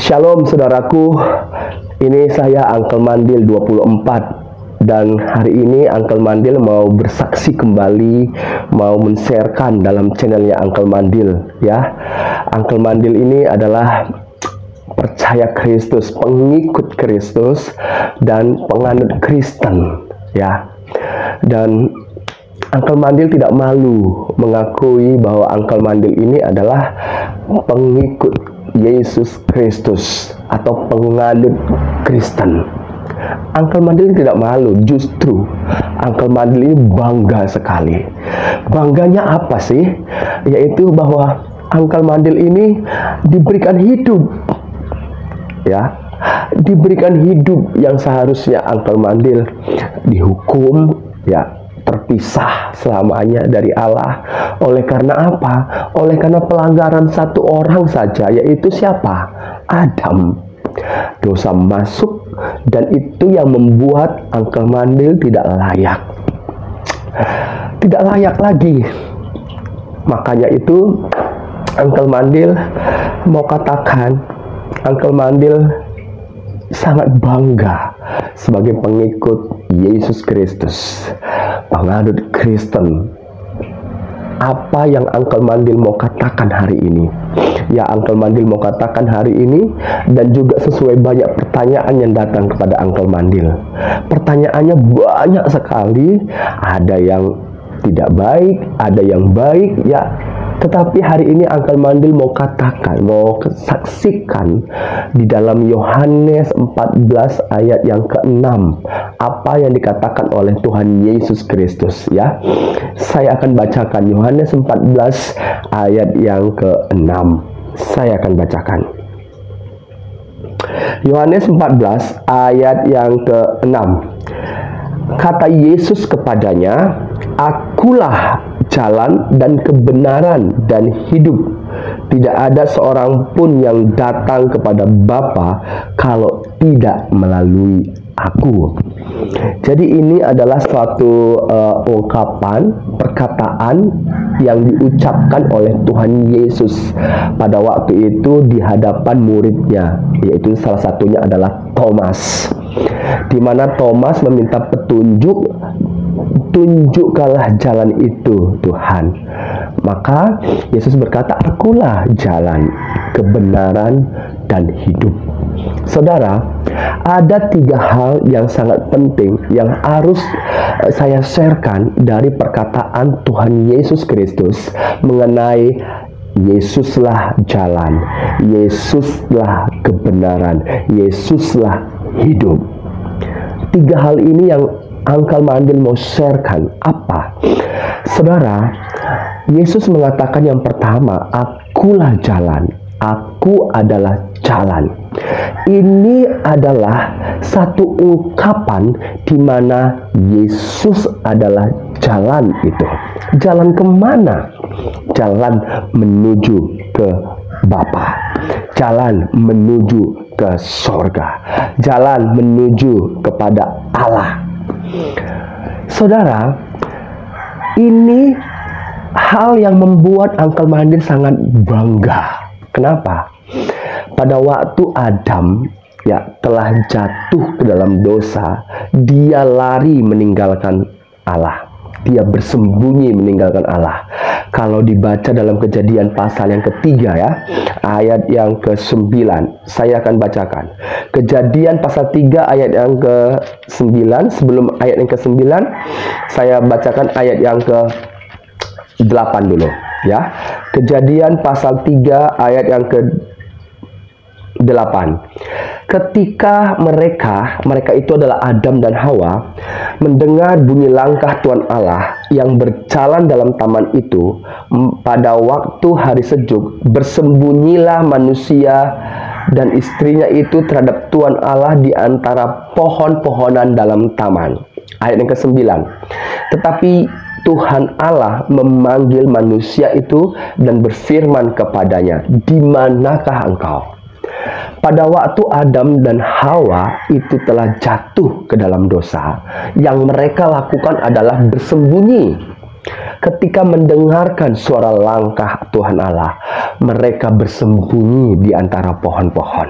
Shalom saudaraku, ini saya Uncle Mandil 24 dan hari ini Uncle Mandil mau bersaksi kembali, mau men-sharekan dalam channelnya Uncle Mandil ya. Uncle Mandil ini adalah percaya Kristus, pengikut Kristus dan penganut Kristen ya. Dan Uncle Mandil tidak malu mengakui bahwa Uncle Mandil ini adalah pengikut Yesus Kristus atau penganut Kristen. Uncle Mandil tidak malu, justru Uncle Mandil ini bangga sekali. Bangganya apa sih? Yaitu bahwa Uncle Mandil ini diberikan hidup ya, diberikan hidup yang seharusnya Uncle Mandil dihukum ya, terpisah selamanya dari Allah. Oleh karena apa? Oleh karena pelanggaran satu orang saja, yaitu siapa? Adam. Dosa masuk dan itu yang membuat Uncle Mandil tidak layak. Tidak layak lagi. Makanya itu Uncle Mandil mau katakan, Uncle Mandil sangat bangga sebagai pengikut Yesus Kristus, penganut Kristen. Apa yang Uncle Mandil mau katakan hari ini? Ya, Uncle Mandil mau katakan hari ini, dan juga sesuai banyak pertanyaan yang datang kepada Uncle Mandil. Pertanyaannya banyak sekali, ada yang tidak baik, ada yang baik ya. Tetapi hari ini Uncle Mandil mau katakan, mau saksikan di dalam Yohanes 14 ayat yang ke-6 apa yang dikatakan oleh Tuhan Yesus Kristus ya. Saya akan bacakan Yohanes 14 ayat yang ke-6. Saya akan bacakan Yohanes 14 ayat yang ke-6. Kata Yesus kepadanya, "Akulah jalan dan kebenaran dan hidup. Tidak ada seorang pun yang datang kepada Bapa kalau tidak melalui aku." Jadi ini adalah suatu ungkapan, perkataan yang diucapkan oleh Tuhan Yesus pada waktu itu di hadapan muridnya, yaitu salah satunya adalah Thomas. Di mana Thomas meminta petunjuk, tunjukkanlah jalan itu Tuhan. Maka Yesus berkata, "Akulah jalan, kebenaran, dan hidup." Saudara, ada 3 hal yang sangat penting yang harus saya sharekan dari perkataan Tuhan Yesus Kristus mengenai Yesuslah jalan, Yesuslah kebenaran, Yesuslah hidup. 3 hal ini yang Uncle Mandil mau sharekan. Apa? Saudara, Yesus mengatakan yang pertama, "Akulah jalan." Aku adalah jalan. Ini adalah satu ungkapan di mana Yesus adalah jalan itu. Jalan kemana? Jalan menuju ke Bapa. Jalan menuju ke sorga. Jalan menuju kepada Allah. Saudara, ini hal yang membuat Uncle Mandil sangat bangga. Kenapa? Pada waktu Adam ya telah jatuh ke dalam dosa, dia lari meninggalkan Allah. Dia bersembunyi meninggalkan Allah. Kalau dibaca dalam Kejadian pasal yang ketiga ya, ayat yang ke-9, saya akan bacakan. Kejadian pasal 3 ayat yang ke-9. Sebelum ayat yang ke-9, saya bacakan ayat yang ke-8 dulu ya. Kejadian pasal 3 ayat yang ke-8. Ketika mereka itu adalah Adam dan Hawa, mendengar bunyi langkah Tuhan Allah yang berjalan dalam taman itu, pada waktu hari sejuk, bersembunyilah manusia dan istrinya itu terhadap Tuhan Allah di antara pohon-pohonan dalam taman. Ayat yang ke-9. Tetapi Tuhan Allah memanggil manusia itu dan berfirman kepadanya, "Di manakah engkau?" Pada waktu Adam dan Hawa itu telah jatuh ke dalam dosa, yang mereka lakukan adalah bersembunyi. Ketika mendengarkan suara langkah Tuhan Allah, mereka bersembunyi di antara pohon-pohon.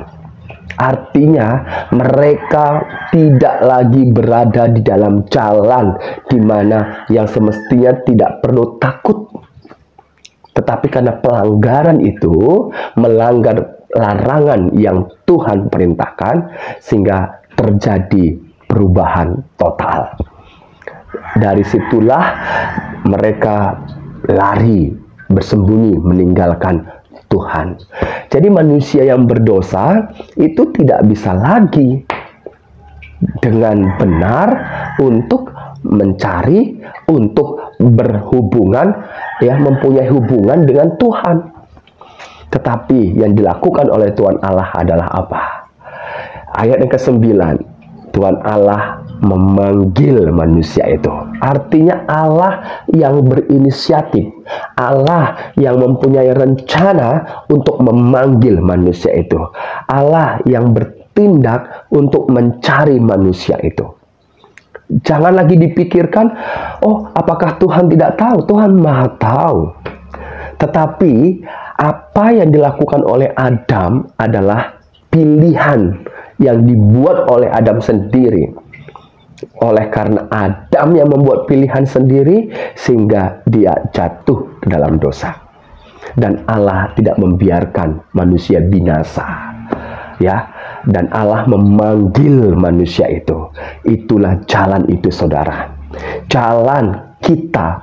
Artinya mereka tidak lagi berada di dalam jalan di mana yang semestinya tidak perlu takut. Tetapi karena pelanggaran itu, melanggar larangan yang Tuhan perintahkan, sehingga terjadi perubahan total. Dari situlah mereka lari, bersembunyi, meninggalkan Tuhan. Jadi manusia yang berdosa itu tidak bisa lagi dengan benar untuk mencari, untuk berhubungan, ya, mempunyai hubungan dengan Tuhan. Tetapi yang dilakukan oleh Tuhan Allah adalah apa? Ayat yang ke-9, Tuhan Allah memanggil manusia itu. Artinya Allah yang berinisiatif, Allah yang mempunyai rencana untuk memanggil manusia itu, Allah yang bertindak untuk mencari manusia itu. Jangan lagi dipikirkan, oh, apakah Tuhan tidak tahu? Tuhan Maha tahu. Tetapi apa yang dilakukan oleh Adam adalah pilihan yang dibuat oleh Adam sendiri. Oleh karena Adam yang membuat pilihan sendiri, sehingga dia jatuh ke dalam dosa. Dan Allah tidak membiarkan manusia binasa. Ya, dan Allah memanggil manusia itu. Itulah jalan itu, saudara. Jalan kita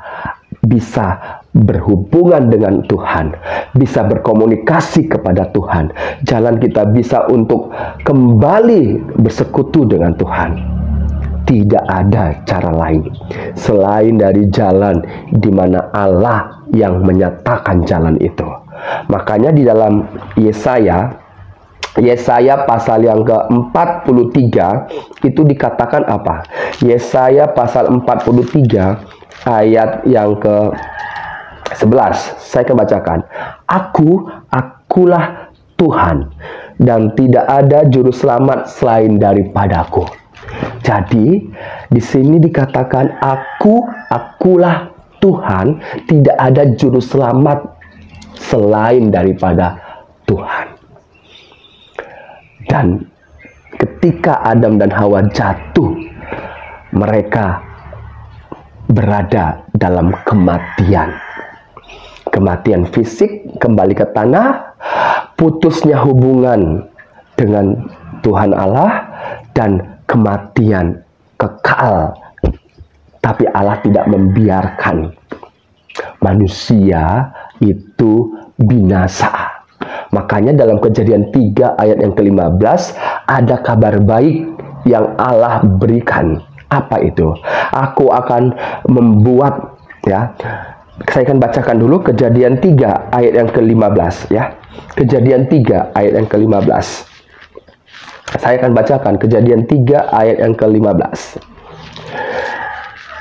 bisa berhubungan dengan Tuhan, bisa berkomunikasi kepada Tuhan. Jalan kita bisa untuk kembali bersekutu dengan Tuhan. Tidak ada cara lain selain dari jalan di mana Allah yang menyatakan jalan itu. Makanya di dalam Yesaya pasal yang ke-43 itu dikatakan apa? Yesaya pasal 43 ayat yang ke-11. Saya akan bacakan. Akulah Tuhan, dan tidak ada juru selamat selain daripadaku. Jadi di sini dikatakan akulah Tuhan, tidak ada juru selamat selain daripada Tuhan. Dan ketika Adam dan Hawa jatuh, mereka berada dalam kematian. Kematian fisik, kembali ke tanah, putusnya hubungan dengan Tuhan Allah, dan kematian kekal. Tapi Allah tidak membiarkan manusia itu binasa. Makanya dalam Kejadian 3 ayat yang ke-15 ada kabar baik yang Allah berikan. Apa itu? Aku akan membuat, ya. Saya akan bacakan dulu Kejadian 3 ayat yang ke-15, ya. Kejadian 3 ayat yang ke-15. Saya akan bacakan Kejadian 3 ayat yang ke-15.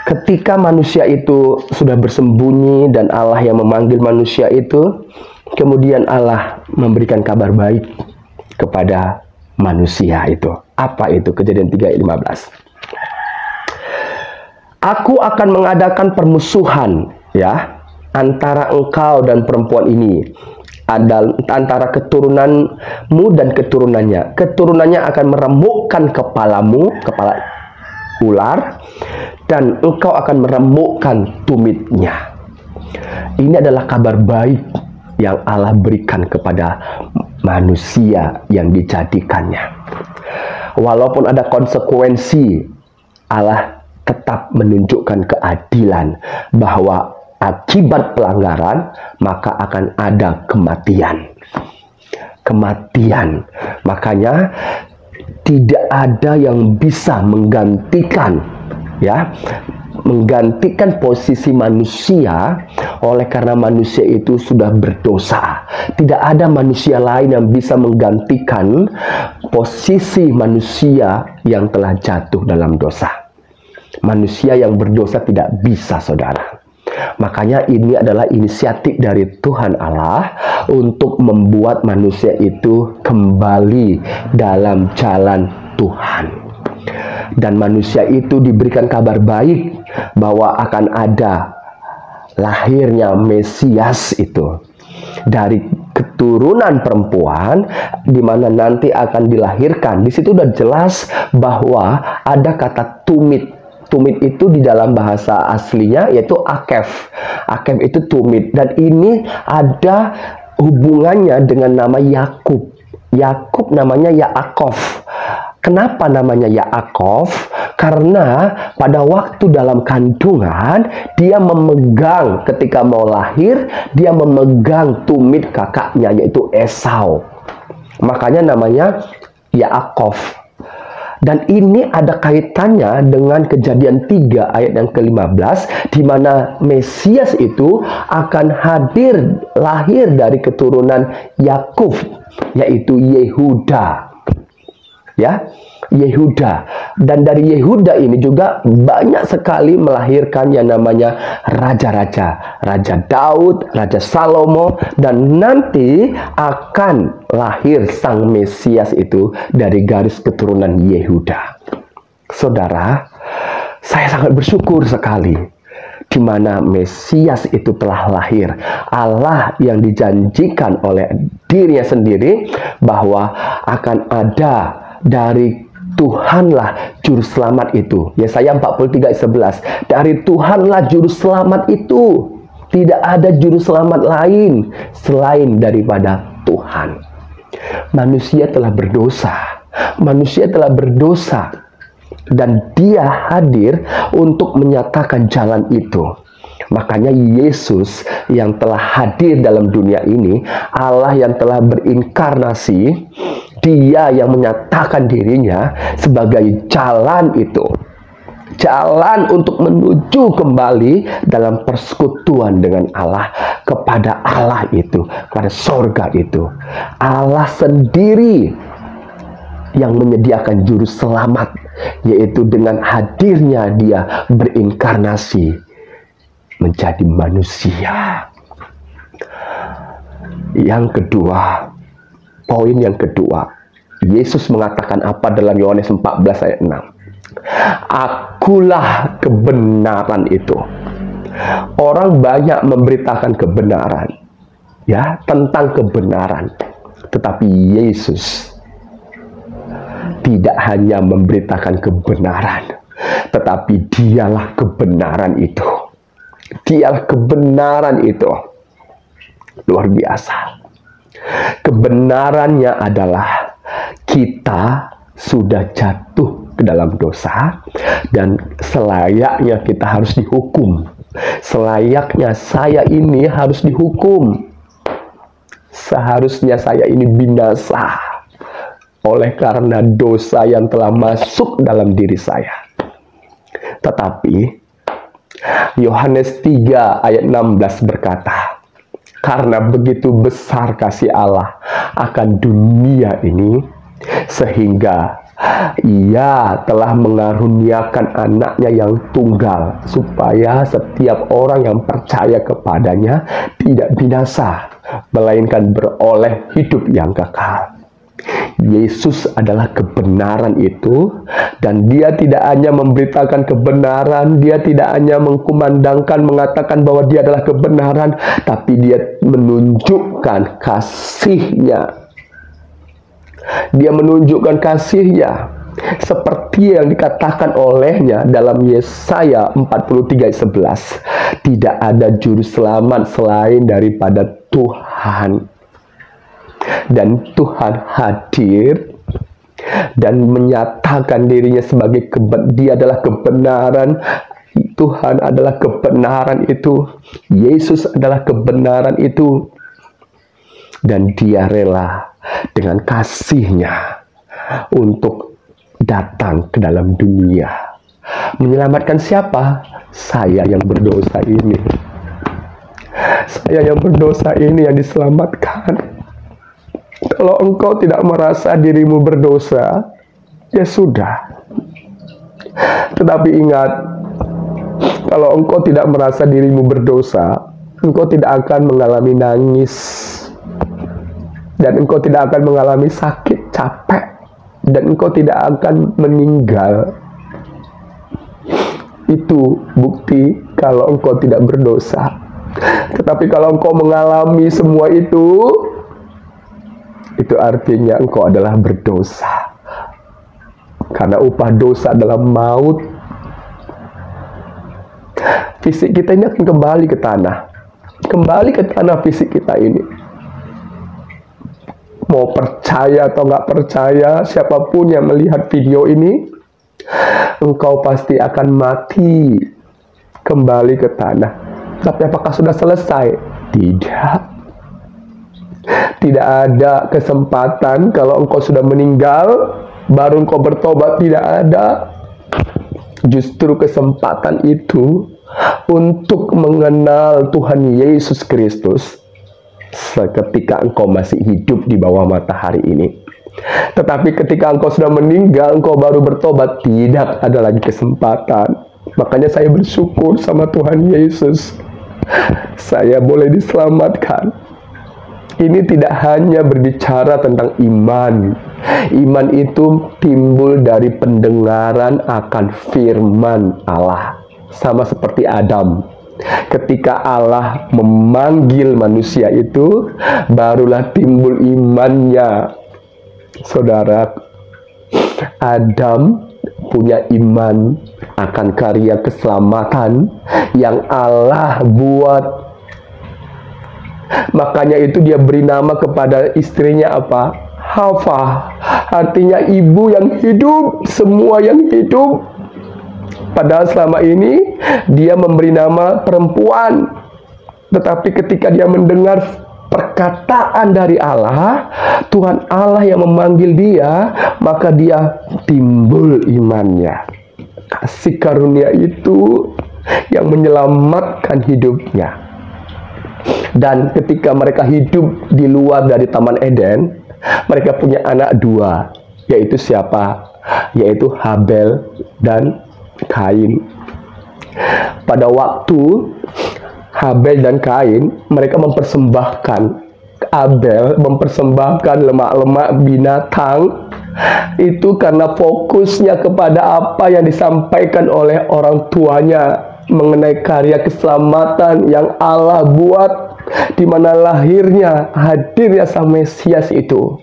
Ketika manusia itu sudah bersembunyi dan Allah yang memanggil manusia itu, kemudian Allah memberikan kabar baik kepada manusia itu. Apa itu? Kejadian 3 ayat 15. Aku akan mengadakan permusuhan, ya, antara engkau dan perempuan ini, antara keturunanmu dan keturunannya. Keturunannya akan meremukkan kepalamu, kepala ular, dan engkau akan meremukkan tumitnya. Ini adalah kabar baik yang Allah berikan kepada manusia yang dijadikannya. Walaupun ada konsekuensi, Allah tetap menunjukkan keadilan bahwa akibat pelanggaran maka akan ada kematian. Kematian. Makanya tidak ada yang bisa menggantikan, ya, menggantikan posisi manusia, oleh karena manusia itu sudah berdosa. Tidak ada manusia lain yang bisa menggantikan posisi manusia yang telah jatuh dalam dosa. Manusia yang berdosa tidak bisa, saudara. Makanya ini adalah inisiatif dari Tuhan Allah untuk membuat manusia itu kembali dalam jalan Tuhan. Dan manusia itu diberikan kabar baik bahwa akan ada lahirnya Mesias itu dari keturunan perempuan, di mana nanti akan dilahirkan. Di situ udah jelas bahwa ada kata tumit. Tumit itu di dalam bahasa aslinya yaitu akef. Akef itu tumit, dan ini ada hubungannya dengan nama Yakub. Yakub namanya Yaakov. Kenapa namanya Yaakov? Karena pada waktu dalam kandungan, dia memegang, ketika mau lahir, dia memegang tumit kakaknya, yaitu Esau. Makanya namanya Yaakov. Dan ini ada kaitannya dengan Kejadian 3 ayat yang ke-15, di mana Mesias itu akan hadir, lahir dari keturunan Yakub, yaitu Yehuda. Ya, Yehuda. Dan dari Yehuda ini juga banyak sekali melahirkan yang namanya raja-raja. Raja Daud, Raja Salomo, dan nanti akan lahir sang Mesias itu dari garis keturunan Yehuda. Saudara, saya sangat bersyukur sekali di mana Mesias itu telah lahir. Allah yang dijanjikan oleh dirinya sendiri bahwa akan ada dari Tuhanlah juru selamat itu. Yesaya 43:11. Dari Tuhanlah juru selamat itu. Tidak ada juru selamat lain selain daripada Tuhan. Manusia telah berdosa. Manusia telah berdosa. Dan dia hadir untuk menyatakan jalan itu. Makanya Yesus yang telah hadir dalam dunia ini, Allah yang telah berinkarnasi, dia yang menyatakan dirinya sebagai jalan itu. Jalan untuk menuju kembali dalam persekutuan dengan Allah, kepada Allah itu, kepada sorga itu. Allah sendiri yang menyediakan juru selamat, yaitu dengan hadirnya dia berinkarnasi menjadi manusia. Yang kedua, poin yang kedua, Yesus mengatakan apa dalam Yohanes 14 ayat 6? Akulah kebenaran itu. Orang banyak memberitakan kebenaran, ya, tentang kebenaran. Tetapi Yesus tidak hanya memberitakan kebenaran, tetapi dialah kebenaran itu. Dialah kebenaran itu. Luar biasa. Kebenarannya adalah kita sudah jatuh ke dalam dosa, dan selayaknya kita harus dihukum. Selayaknya saya ini harus dihukum. Seharusnya saya ini binasa oleh karena dosa yang telah masuk dalam diri saya. Tetapi Yohanes 3 ayat 16 berkata, karena begitu besar kasih Allah akan dunia ini, sehingga Ia telah mengaruniakan anaknya yang tunggal, supaya setiap orang yang percaya kepadanya tidak binasa, melainkan beroleh hidup yang kekal. Yesus adalah kebenaran itu, dan dia tidak hanya memberitakan kebenaran, dia tidak hanya mengkumandangkan, mengatakan bahwa dia adalah kebenaran, tapi dia menunjukkan kasihnya. Dia menunjukkan kasihnya seperti yang dikatakan olehnya dalam Yesaya 43:11. Tidak ada juru selamat selain daripada Tuhan. Dan Tuhan hadir dan menyatakan dirinya sebagai dia adalah kebenaran. Tuhan adalah kebenaran itu. Yesus adalah kebenaran itu. Dan dia rela dengan kasihnya untuk datang ke dalam dunia. Menyelamatkan siapa? Saya yang berdosa ini. Saya yang berdosa ini yang diselamatkan. Kalau engkau tidak merasa dirimu berdosa, ya sudah. Tetapi ingat, kalau engkau tidak merasa dirimu berdosa, engkau tidak akan mengalami nangis. Dan engkau tidak akan mengalami sakit, capek. Dan engkau tidak akan meninggal. Itu bukti kalau engkau tidak berdosa. Tetapi kalau engkau mengalami semua itu, itu artinya engkau adalah berdosa. Karena upah dosa adalah maut. Fisik kita ini akan kembali ke tanah. Kembali ke tanah fisik kita ini. Mau percaya atau nggak percaya, siapapun yang melihat video ini, engkau pasti akan mati kembali ke tanah. Tapi apakah sudah selesai? Tidak. Tidak ada kesempatan kalau engkau sudah meninggal baru engkau bertobat, tidak ada. Justru kesempatan itu untuk mengenal Tuhan Yesus Kristus seketika engkau masih hidup di bawah matahari ini. Tetapi ketika engkau sudah meninggal, engkau baru bertobat, tidak ada lagi kesempatan. Makanya saya bersyukur sama Tuhan Yesus, saya boleh diselamatkan. Ini tidak hanya berbicara tentang iman. Iman itu timbul dari pendengaran akan firman Allah. Sama seperti Adam. Ketika Allah memanggil manusia itu, barulah timbul imannya. Saudara, Adam punya iman akan karya keselamatan yang Allah buat. Makanya itu dia beri nama kepada istrinya apa? Hawa. Artinya ibu yang hidup, semua yang hidup. Padahal selama ini dia memberi nama perempuan. Tetapi ketika dia mendengar perkataan dari Allah, Tuhan Allah yang memanggil dia, maka dia timbul imannya. Kasih karunia itu yang menyelamatkan hidupnya. Dan ketika mereka hidup di luar dari Taman Eden, mereka punya anak dua. Yaitu siapa? Yaitu Habel dan Kain. Pada waktu Habel dan Kain, mereka mempersembahkan, Abel mempersembahkan lemak-lemak binatang itu karena fokusnya kepada apa yang disampaikan oleh orang tuanya mengenai karya keselamatan yang Allah buat, di mana lahirnya, hadirnya Sang Mesias itu.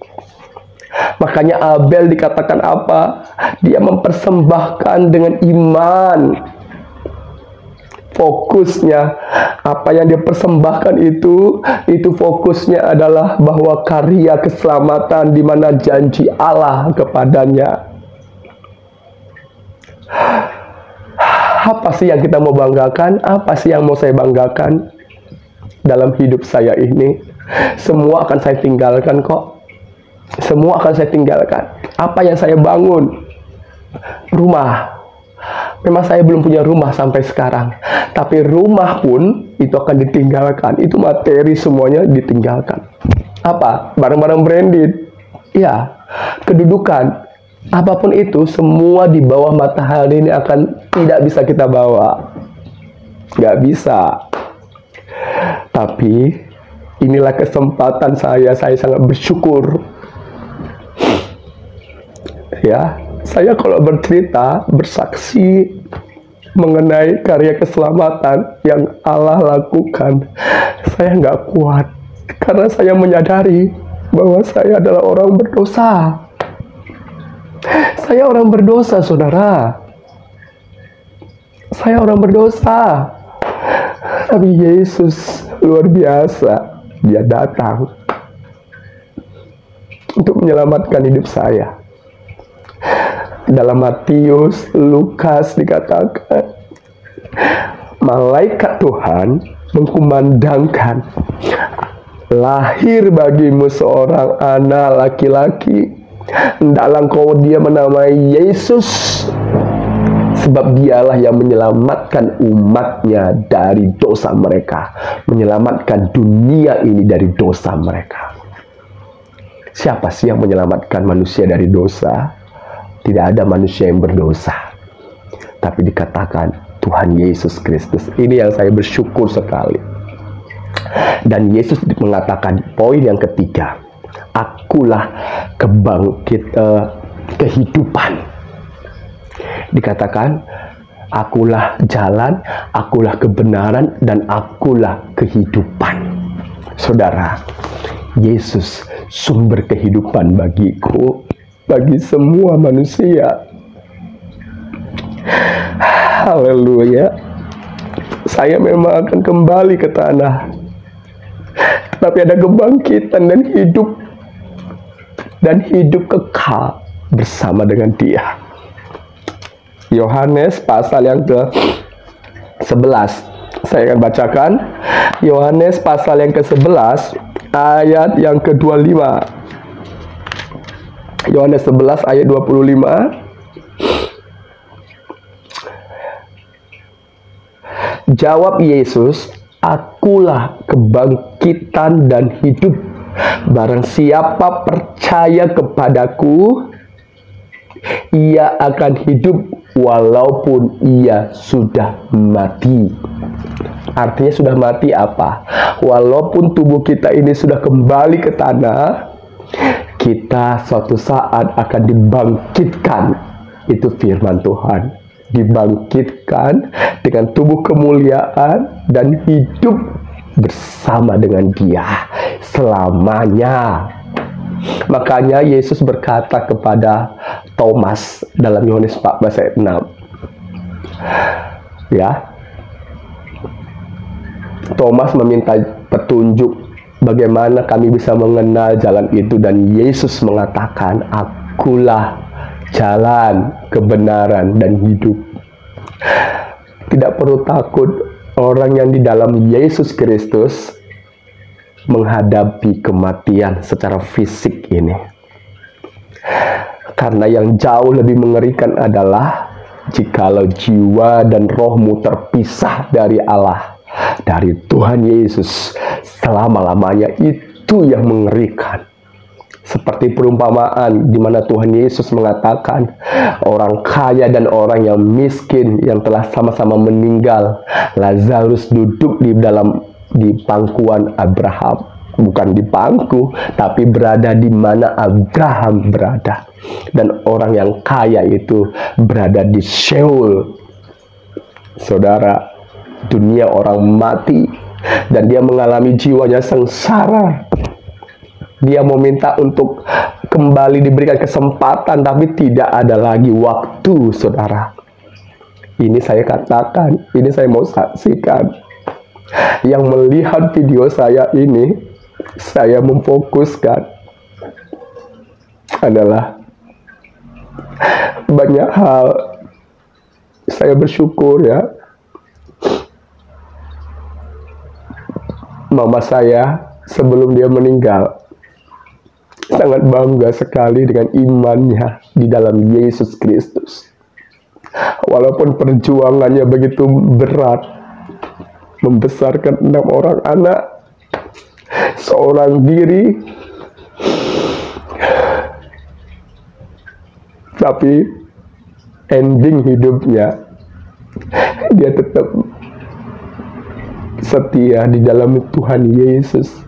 Makanya Abel dikatakan apa? Dia mempersembahkan dengan iman. Fokusnya, apa yang dia persembahkan itu fokusnya adalah bahwa karya keselamatan di mana janji Allah kepadanya. Apa sih yang kita mau banggakan? Apa sih yang mau saya banggakan dalam hidup saya ini? Semua akan saya tinggalkan kok. Semua akan saya tinggalkan. Apa yang saya bangun? Rumah. Memang saya belum punya rumah sampai sekarang. Tapi rumah pun itu akan ditinggalkan. Itu materi semuanya ditinggalkan. Apa? Barang-barang branded. Ya, kedudukan. Apapun itu, semua di bawah matahari ini akan tidak bisa kita bawa. Nggak bisa. Tapi inilah kesempatan saya sangat bersyukur. Ya, saya kalau bercerita, bersaksi mengenai karya keselamatan yang Allah lakukan, saya nggak kuat. Karena saya menyadari bahwa saya adalah orang berdosa. Saya orang berdosa, saudara. Saya orang berdosa. Tapi Yesus luar biasa. Dia datang untuk menyelamatkan hidup saya. Dalam Matius, Lukas dikatakan, malaikat Tuhan mengkumandangkan, lahir bagimu seorang anak laki-laki, hendaklah engkau dia menamai Yesus, sebab dialah yang menyelamatkan umatnya dari dosa mereka, menyelamatkan dunia ini dari dosa mereka. Siapa sih yang menyelamatkan manusia dari dosa? Tidak ada manusia yang berdosa. Tapi dikatakan Tuhan Yesus Kristus. Ini yang saya bersyukur sekali. Dan Yesus mengatakan poin yang ketiga, akulah kehidupan. Dikatakan akulah jalan, akulah kebenaran, dan akulah kehidupan. Saudara, Yesus sumber kehidupan bagiku, bagi semua manusia. Haleluya. Saya memang akan kembali ke tanah, tapi ada kebangkitan dan hidup kekal bersama dengan Dia. Yohanes pasal yang ke-11. Saya akan bacakan Yohanes pasal yang ke-11 ayat yang ke-25. Yohanes 11 ayat 25. Jawab Yesus, "Akulah kebangkitan dan hidup. Barang siapa percaya kepadaku, ia akan hidup walaupun ia sudah mati." Artinya sudah mati apa? Walaupun tubuh kita ini sudah kembali ke tanah, kita suatu saat akan dibangkitkan. Itu firman Tuhan. Dibangkitkan dengan tubuh kemuliaan dan hidup bersama dengan Dia selamanya. Makanya Yesus berkata kepada Thomas dalam Yohanes 14 ayat 6. Ya. Thomas meminta petunjuk bagaimana kami bisa mengenal jalan itu, dan Yesus mengatakan, "Akulah jalan, kebenaran, dan hidup." Tidak perlu takut orang yang di dalam Yesus Kristus menghadapi kematian secara fisik ini. Karena yang jauh lebih mengerikan adalah jikalau jiwa dan rohmu terpisah dari Allah, dari Tuhan Yesus selama-lamanya. Itu yang mengerikan. Seperti perumpamaan di mana Tuhan Yesus mengatakan, orang kaya dan orang yang miskin yang telah sama-sama meninggal, Lazarus duduk di pangkuan Abraham. Bukan di pangku, tapi berada di mana Abraham berada. Dan orang yang kaya itu berada di Sheol. Saudara, dunia orang mati, dan dia mengalami jiwanya sengsara. Dia meminta untuk kembali diberikan kesempatan, tapi tidak ada lagi waktu, saudara. Ini saya katakan, ini saya mau saksikan. Yang melihat video saya ini, saya memfokuskan adalah banyak hal. Saya bersyukur ya. Mama saya sebelum dia meninggal sangat bangga sekali dengan imannya di dalam Yesus Kristus. Walaupun perjuangannya begitu berat, membesarkan 6 orang anak, seorang diri, tapi ending hidupnya dia tetap setia di dalam Tuhan Yesus.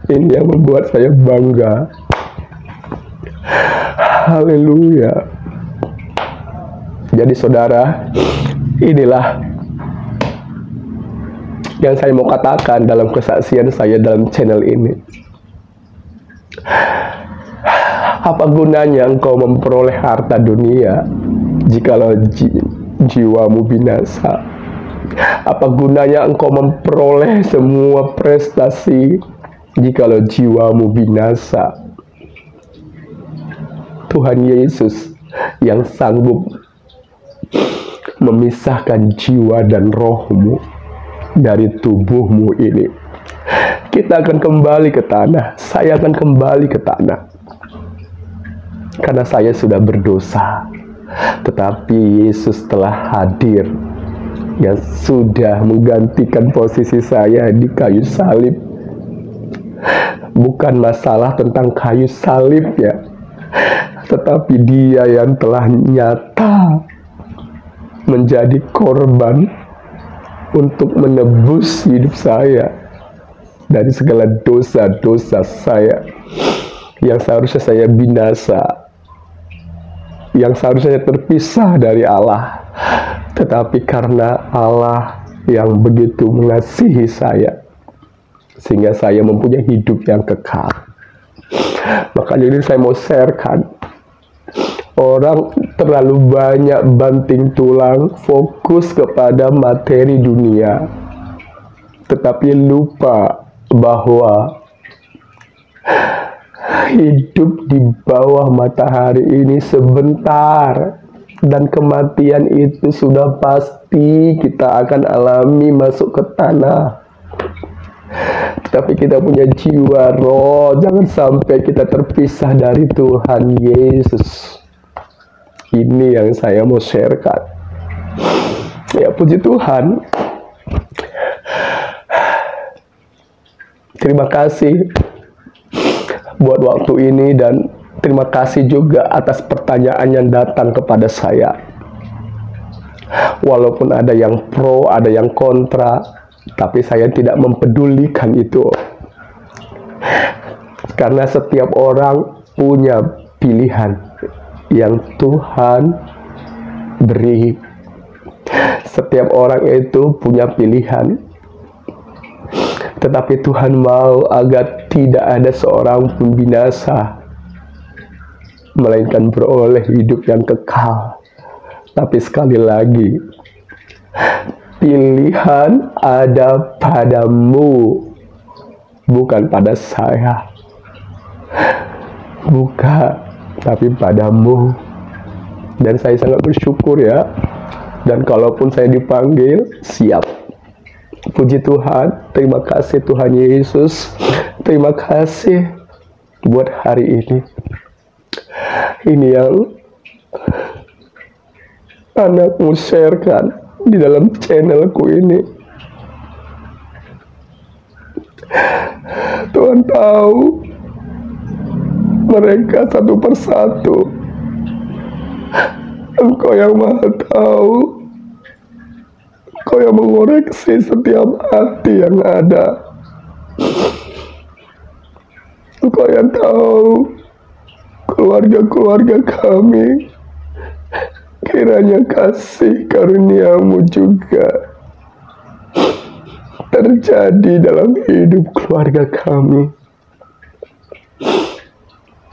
Ini yang membuat saya bangga. Haleluya. Jadi saudara, inilah yang saya mau katakan dalam kesaksian saya dalam channel ini. Apa gunanya engkau memperoleh harta dunia jikalau jiwamu binasa? Apa gunanya engkau memperoleh semua prestasi jikalau jiwamu binasa? Tuhan Yesus yang sanggup memisahkan jiwa dan rohmu dari tubuhmu ini. Kita akan kembali ke tanah. Saya akan kembali ke tanah. Karena saya sudah berdosa. Tetapi Yesus telah hadir, yang sudah menggantikan posisi saya di kayu salib. Bukan masalah tentang kayu salib ya, tetapi Dia yang telah nyata menjadi korban untuk menebus hidup saya dari segala dosa-dosa saya yang seharusnya saya binasa, yang seharusnya terpisah dari Allah. Tetapi karena Allah yang begitu mengasihi saya sehingga saya mempunyai hidup yang kekal. Makanya ini saya mau sharekan. Orang terlalu banyak banting tulang, fokus kepada materi dunia, tetapi lupa bahwa hidup di bawah matahari ini sebentar, dan kematian itu sudah pasti kita akan alami masuk ke tanah. Tetapi kita punya jiwa roh, jangan sampai kita terpisah dari Tuhan Yesus. Ini yang saya mau sharekan. Ya, puji Tuhan. Terima kasih buat waktu ini, dan terima kasih juga atas pertanyaan yang datang kepada saya. Walaupun ada yang pro, ada yang kontra, tapi saya tidak mempedulikan itu. Karena setiap orang punya pilihan yang Tuhan beri. Setiap orang itu punya pilihan. Tetapi Tuhan mau agar tidak ada seorang pun binasa, melainkan beroleh hidup yang kekal. Tapi sekali lagi, pilihan ada padamu, bukan pada saya. Bukan, tapi padamu. Dan saya sangat bersyukur ya. Dan kalaupun saya dipanggil, siap. Puji Tuhan, terima kasih Tuhan Yesus. Terima kasih buat hari ini. Ini yang anakmu sharekan di dalam channelku ini. Tuhan tahu mereka satu persatu. Engkau yang Maha tahu. Engkau yang mengoreksi setiap hati yang ada. Engkau yang tahu keluarga-keluarga kami. Kiranya kasih karunia-Mu juga terjadi dalam hidup keluarga kami.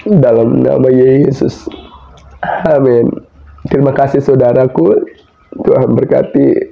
Dalam nama Yesus. Amin. Terima kasih saudaraku. Tuhan berkati